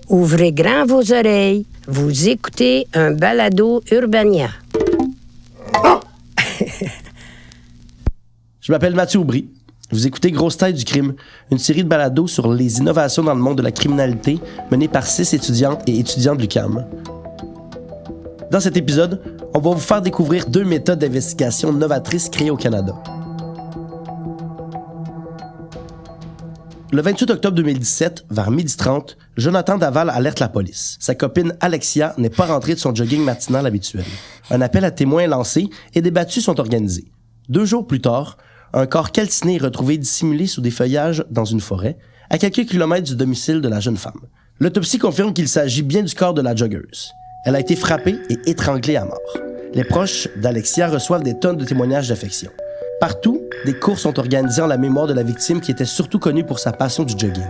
Ouvrez grand vos oreilles. Vous écoutez un balado Urbania. Je m'appelle Mathieu Aubry. Vous écoutez Grosse Tête du crime, une série de balados sur les innovations dans le monde de la criminalité menée par 6 étudiantes et étudiants de l'UQAM. Dans cet épisode, on va vous faire découvrir 2 méthodes d'investigation novatrices créées au Canada. Le 28 octobre 2017, vers 12h30, Jonathan Daval alerte la police. Sa copine Alexia n'est pas rentrée de son jogging matinal habituel. Un appel à témoins est lancé et des battues sont organisées. 2 jours plus tard, un corps calciné est retrouvé dissimulé sous des feuillages dans une forêt, à quelques kilomètres du domicile de la jeune femme. L'autopsie confirme qu'il s'agit bien du corps de la joggeuse. Elle a été frappée et étranglée à mort. Les proches d'Alexia reçoivent des tonnes de témoignages d'affection. Partout, des courses sont organisées en la mémoire de la victime qui était surtout connue pour sa passion du jogging.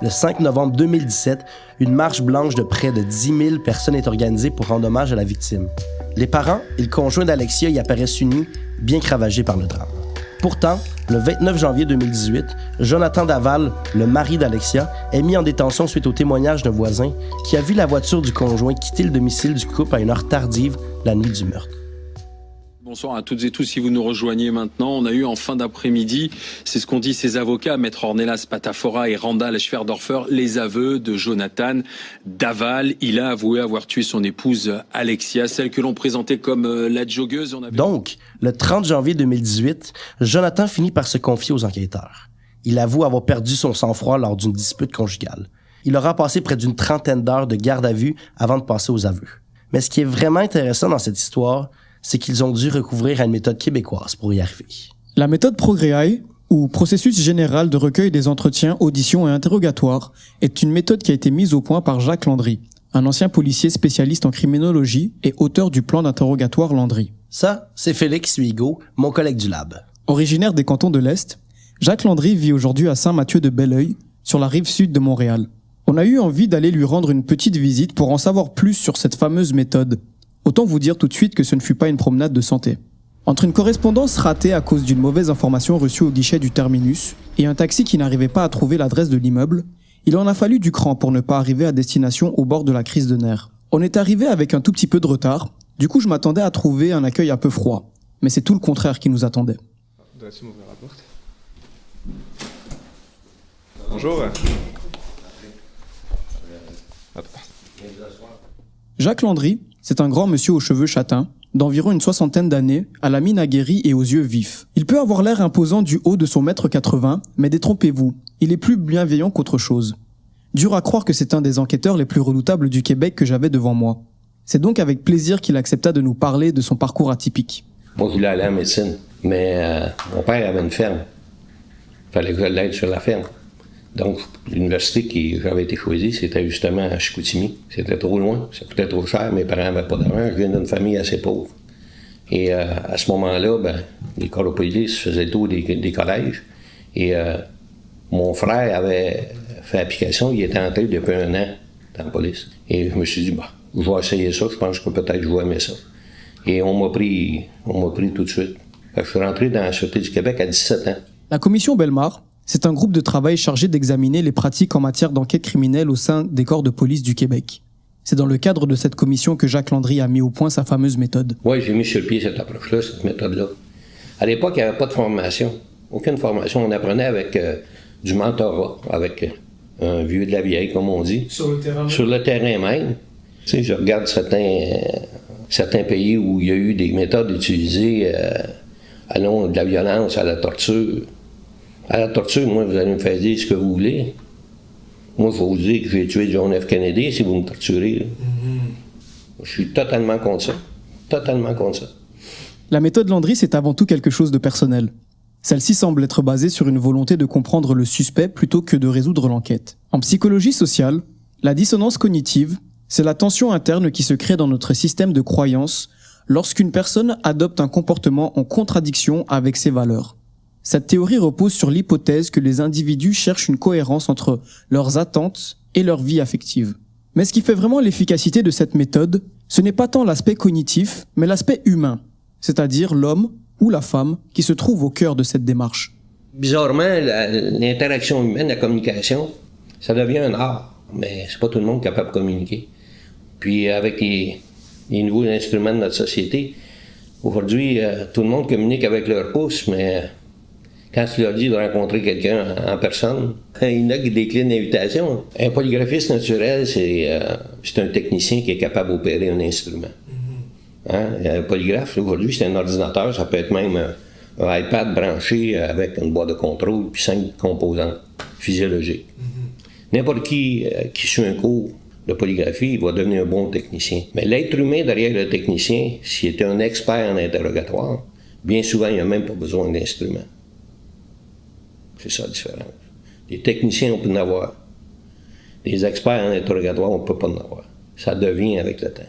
Le 5 novembre 2017, une marche blanche de près de 10 000 personnes est organisée pour rendre hommage à la victime. Les parents et le conjoint d'Alexia y apparaissent unis, bien ravagés par le drame. Pourtant, le 29 janvier 2018, Jonathan Daval, le mari d'Alexia, est mis en détention suite au témoignage d'un voisin qui a vu la voiture du conjoint quitter le domicile du couple à une heure tardive la nuit du meurtre. Bonsoir à toutes et tous, si vous nous rejoignez maintenant, on a eu en fin d'après-midi, c'est ce qu'ont dit ses avocats, Maître Ornelas Patafora et Randall Schwerdorfer, les aveux de Jonathan Daval. Il a avoué avoir tué son épouse Alexia, celle que l'on présentait comme la joggeuse. Donc, le 30 janvier 2018, Jonathan finit par se confier aux enquêteurs. Il avoue avoir perdu son sang-froid lors d'une dispute conjugale. Il aura passé près d'une trentaine d'heures de garde à vue avant de passer aux aveux. Mais ce qui est vraiment intéressant dans cette histoire, c'est qu'ils ont dû recourir à une méthode québécoise pour y arriver. La méthode ProGréAI, ou processus général de recueil des entretiens, auditions et interrogatoires, est une méthode qui a été mise au point par Jacques Landry, un ancien policier spécialiste en criminologie et auteur du plan d'interrogatoire Landry. Ça, c'est Félix Huigo, mon collègue du lab. Originaire des cantons de l'Est, Jacques Landry vit aujourd'hui à Saint-Mathieu-de-Belleuil, sur la rive sud de Montréal. On a eu envie d'aller lui rendre une petite visite pour en savoir plus sur cette fameuse méthode. Autant vous dire tout de suite que ce ne fut pas une promenade de santé. Entre une correspondance ratée à cause d'une mauvaise information reçue au guichet du terminus et un taxi qui n'arrivait pas à trouver l'adresse de l'immeuble, il en a fallu du cran pour ne pas arriver à destination au bord de la crise de nerfs. On est arrivé avec un tout petit peu de retard, du coup je m'attendais à trouver un accueil un peu froid. Mais c'est tout le contraire qui nous attendait. Dois-tu m'ouvrir la porte? Bonjour. Jacques Landry, c'est un grand monsieur aux cheveux châtains, d'environ une 60aine d'années, à la mine aguerrie et aux yeux vifs. Il peut avoir l'air imposant du haut de son 1,80 m, mais détrompez-vous, il est plus bienveillant qu'autre chose. Dur à croire que c'est un des enquêteurs les plus redoutables du Québec que j'avais devant moi. C'est donc avec plaisir qu'il accepta de nous parler de son parcours atypique. Moi, je voulais aller en médecine, mais mon père avait une ferme. Il fallait que je l'aide sur la ferme. Donc, l'université qui j'avais été choisie, c'était justement à Chicoutimi. C'était trop loin, ça coûtait trop cher, mes parents n'avaient pas d'argent, je viens d'une famille assez pauvre. Et à ce moment-là, les corps de police faisaient le tour des collèges. Et mon frère avait fait application, il était entré depuis 1 an dans la police. Et je me suis dit, je vais essayer ça, je pense que peut-être je vais aimer ça. Et on m'a pris tout de suite. Fait que je suis rentré dans la Sûreté du Québec à 17 ans. La commission Bellemare, c'est un groupe de travail chargé d'examiner les pratiques en matière d'enquête criminelle au sein des corps de police du Québec. C'est dans le cadre de cette commission que Jacques Landry a mis au point sa fameuse méthode. Oui, j'ai mis sur pied cette approche-là, cette méthode-là. À l'époque, il n'y avait pas de formation. Aucune formation. On apprenait avec du mentorat, avec un vieux de la vieille, comme on dit. Sur le terrain même? Sur le terrain même. Tu sais, je regarde certains pays où il y a eu des méthodes utilisées, allant de la violence à la torture. À la torture, moi, vous allez me faire dire ce que vous voulez. Moi, il faut vous dire que j'ai tué John F. Kennedy si vous me torturez. Je suis totalement contre ça. Totalement contre ça. La méthode Landry, c'est avant tout quelque chose de personnel. Celle-ci semble être basée sur une volonté de comprendre le suspect plutôt que de résoudre l'enquête. En psychologie sociale, la dissonance cognitive, c'est la tension interne qui se crée dans notre système de croyances lorsqu'une personne adopte un comportement en contradiction avec ses valeurs. Cette théorie repose sur l'hypothèse que les individus cherchent une cohérence entre leurs attentes et leur vie affective. Mais ce qui fait vraiment l'efficacité de cette méthode, ce n'est pas tant l'aspect cognitif, mais l'aspect humain, c'est-à-dire l'homme ou la femme qui se trouve au cœur de cette démarche. Bizarrement, l'interaction humaine, la communication, ça devient un art. mais c'est pas tout le monde capable de communiquer. Puis avec les nouveaux instruments de notre société, aujourd'hui, tout le monde communique avec leur pouce, mais quand tu leur dis de rencontrer quelqu'un en personne, il y en a qui déclinent l'invitation. Un polygraphiste naturel, c'est un technicien qui est capable d'opérer un instrument. Hein? Un polygraphe, aujourd'hui, c'est un ordinateur, ça peut être même un iPad branché avec une boîte de contrôle puis 5 composantes physiologiques. N'importe qui suit un cours de polygraphie, il va devenir un bon technicien. Mais l'être humain derrière le technicien, s'il est un expert en interrogatoire, bien souvent, il n'a même pas besoin d'instrument. C'est ça la différence. Les techniciens, on peut en avoir. Les experts en interrogatoire, on ne peut pas en avoir. Ça devient avec le temps.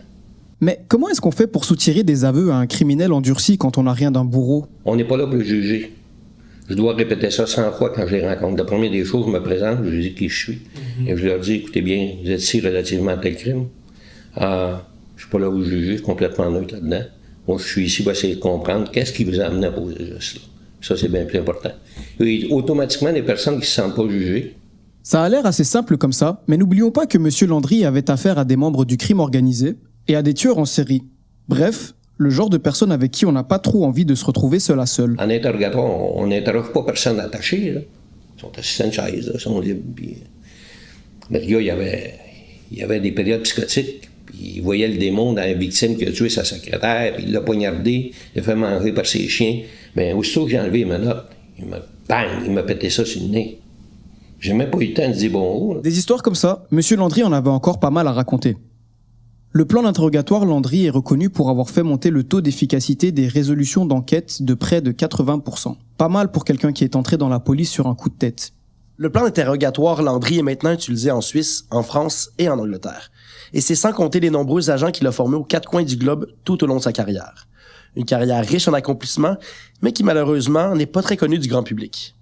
Mais comment est-ce qu'on fait pour soutirer des aveux à un criminel endurci quand on n'a rien d'un bourreau? On n'est pas là pour le juger. Je dois répéter ça 100 fois quand je les rencontre. La première des choses, je me présente, je dis qui je suis. Et je leur dis, écoutez bien, vous êtes ici relativement à tel crime. Je ne suis pas là pour vous juger, je suis complètement neutre là-dedans. Moi, je suis ici pour essayer de comprendre qu'est-ce qui vous a amené à poser ce geste-là. Ça, c'est bien plus important. Et automatiquement, les personnes qui ne se sentent pas jugées. Ça a l'air assez simple comme ça, mais n'oublions pas que M. Landry avait affaire à des membres du crime organisé et à des tueurs en série. Bref, le genre de personnes avec qui on n'a pas trop envie de se retrouver seul à seul. En interrogatoire, on n'interroge pas personne attaché. Là. Ils sont assis sur une chaise, ils sont libres. Puis... Mais le gars, il y avait des périodes psychotiques. Puis il voyait le démon dans une victime qui a tué sa secrétaire, puis il l'a poignardé, il l'a fait manger par ses chiens. Mais aussitôt que j'ai enlevé les menottes, il m'a pété ça sur le nez. J'ai même pas eu le temps de dire bonjour. Des histoires comme ça, M. Landry en avait encore pas mal à raconter. Le plan d'interrogatoire Landry est reconnu pour avoir fait monter le taux d'efficacité des résolutions d'enquête de près de 80%. Pas mal pour quelqu'un qui est entré dans la police sur un coup de tête. Le plan d'interrogatoire Landry est maintenant utilisé en Suisse, en France et en Angleterre. Et c'est sans compter les nombreux agents qu'il a formés aux 4 coins du globe tout au long de sa carrière. Une carrière riche en accomplissements, mais qui malheureusement n'est pas très connue du grand public.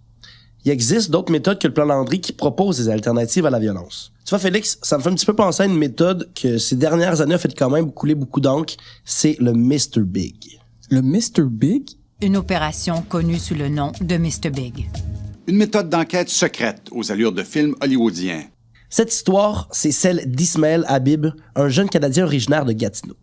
Il existe d'autres méthodes que le plan Landry qui proposent des alternatives à la violence. Tu vois, Félix, ça me fait un petit peu penser à une méthode que ces dernières années a fait quand même couler beaucoup d'encre. C'est le Mr. Big. Le Mr. Big? Une opération connue sous le nom de Mr. Big. Une méthode d'enquête secrète aux allures de films hollywoodiens. Cette histoire, c'est celle d'Ismaël Habib, un jeune Canadien originaire de Gatineau.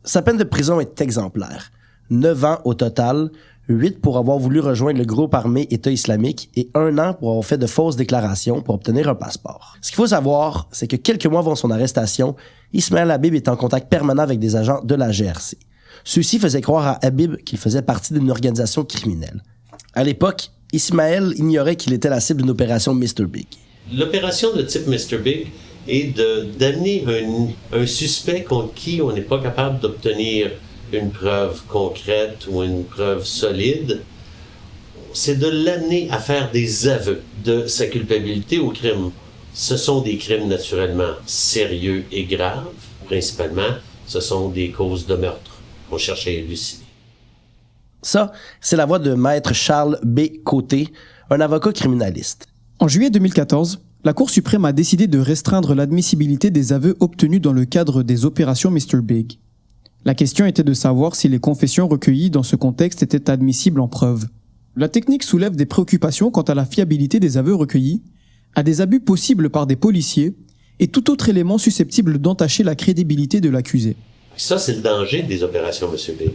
Sa peine de prison est exemplaire. 9 ans au total, 8 pour avoir voulu rejoindre le groupe armé État islamique et 1 an pour avoir fait de fausses déclarations pour obtenir un passeport. Ce qu'il faut savoir, c'est que quelques mois avant son arrestation, Ismaël Habib est en contact permanent avec des agents de la GRC. Ceux-ci faisaient croire à Habib qu'il faisait partie d'une organisation criminelle. À l'époque, Ismaël ignorait qu'il était la cible d'une opération Mr. Big. L'opération de type Mr. Big est d'amener un suspect contre qui on n'est pas capable d'obtenir une preuve concrète ou une preuve solide. C'est de l'amener à faire des aveux de sa culpabilité au crime. Ce sont des crimes naturellement sérieux et graves. Principalement, ce sont des causes de meurtre qu'on cherche à élucider. Ça, c'est la voix de maître Charles B. Côté, un avocat criminaliste. En juillet 2014, la Cour suprême a décidé de restreindre l'admissibilité des aveux obtenus dans le cadre des opérations Mr. Big. La question était de savoir si les confessions recueillies dans ce contexte étaient admissibles en preuve. La technique soulève des préoccupations quant à la fiabilité des aveux recueillis, à des abus possibles par des policiers et tout autre élément susceptible d'entacher la crédibilité de l'accusé. Ça, c'est le danger des opérations M. Big.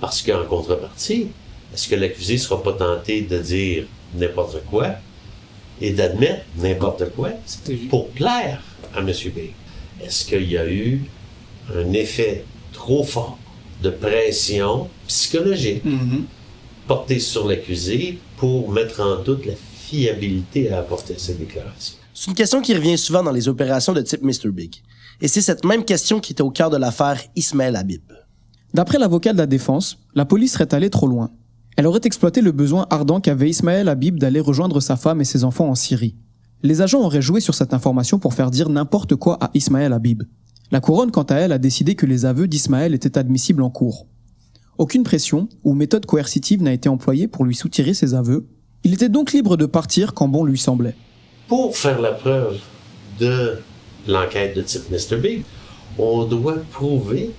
Parce qu'en contrepartie, est-ce que l'accusé ne sera pas tenté de dire n'importe quoi et d'admettre n'importe quoi pour plaire à M. Big? Est-ce qu'il y a eu un effet trop fort de pression psychologique porté sur l'accusé pour mettre en doute la fiabilité à apporter cette déclaration? C'est une question qui revient souvent dans les opérations de type Mr. Big. Et c'est cette même question qui était au cœur de l'affaire Ismaël Habib. D'après l'avocat de la défense, la police serait allée trop loin. Elle aurait exploité le besoin ardent qu'avait Ismaël Habib d'aller rejoindre sa femme et ses enfants en Syrie. Les agents auraient joué sur cette information pour faire dire n'importe quoi à Ismaël Habib. La couronne, quant à elle, a décidé que les aveux d'Ismaël étaient admissibles en cours. Aucune pression ou méthode coercitive n'a été employée pour lui soutirer ses aveux. Il était donc libre de partir quand bon lui semblait. Pour faire la preuve de l'enquête de type Mr. Big, on doit prouver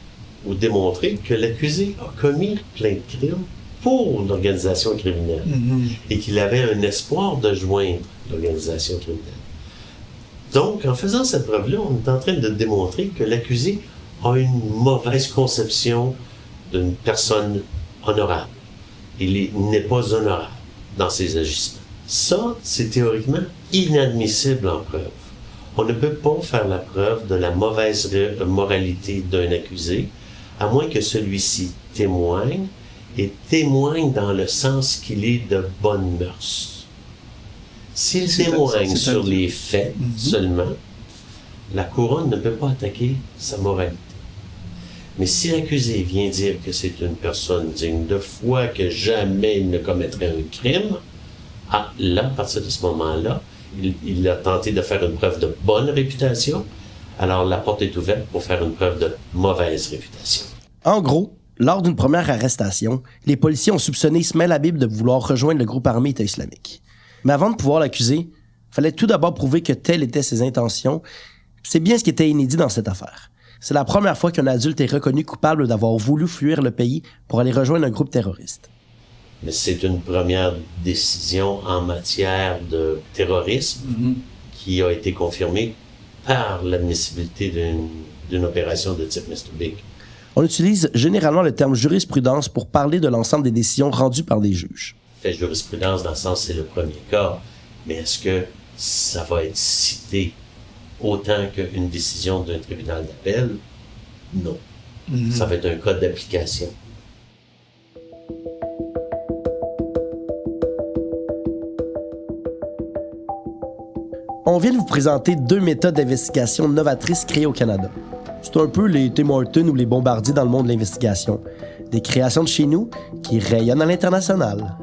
ou démontrer que l'accusé a commis plein de crimes pour l'organisation criminelle et qu'il avait un espoir de joindre l'organisation criminelle. Donc, en faisant cette preuve-là, on est en train de démontrer que l'accusé a une mauvaise conception d'une personne honorable. Il n'est pas honorable dans ses agissements. Ça, c'est théoriquement inadmissible en preuve. On ne peut pas faire la preuve de la mauvaise moralité d'un accusé, à moins que celui-ci témoigne, et témoigne dans le sens qu'il est de bonne mœurs. S'il témoigne sur les faits seulement, la couronne ne peut pas attaquer sa moralité. Mais si l'accusé vient dire que c'est une personne digne de foi, que jamais il ne commettrait un crime, là, à partir de ce moment-là, il a tenté de faire une preuve de bonne réputation, alors la porte est ouverte pour faire une preuve de mauvaise réputation. En gros, lors d'une première arrestation, les policiers ont soupçonné Ismaël Habib de vouloir rejoindre le groupe armé État islamique. Mais avant de pouvoir l'accuser, il fallait tout d'abord prouver que telles étaient ses intentions. C'est bien ce qui était inédit dans cette affaire. C'est la première fois qu'un adulte est reconnu coupable d'avoir voulu fuir le pays pour aller rejoindre un groupe terroriste. Mais c'est une première décision en matière de terrorisme qui a été confirmée par l'admissibilité d'une opération de type Mr. Big. On utilise généralement le terme jurisprudence pour parler de l'ensemble des décisions rendues par des juges. Fait jurisprudence dans le sens c'est le premier cas, mais est-ce que ça va être cité autant qu'une décision d'un tribunal d'appel? Non. Ça va être un cas d'application. On vient de vous présenter 2 méthodes d'investigation novatrices créées au Canada. C'est un peu les Tim Hortons ou les Bombardier dans le monde de l'investigation. Des créations de chez nous qui rayonnent à l'international.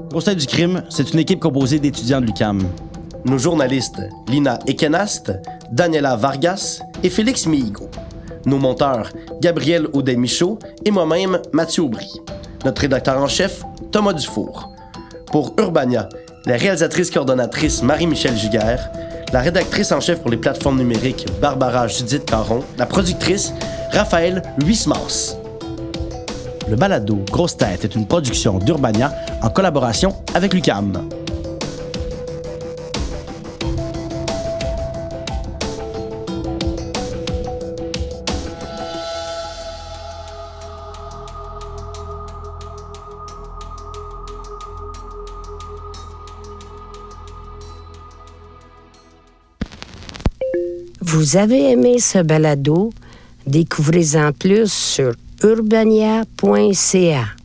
Grosse Tête du crime, c'est une équipe composée d'étudiants de l'UQAM. Nos journalistes, Lina Ekenast, Daniela Vargas et Félix Mihigo. Nos monteurs, Gabriel Audet-Michaud et moi-même, Mathieu Aubry. Notre rédacteur en chef, Thomas Dufour. Pour Urbania, la réalisatrice coordonnatrice Marie-Michel Giguère, la rédactrice en chef pour les plateformes numériques Barbara Judith Caron, la productrice Raphaël Huismans. Le balado Grosse Tête est une production d'Urbania en collaboration avec l'UQAM. Vous avez aimé ce balado? Découvrez-en plus sur urbania.ca.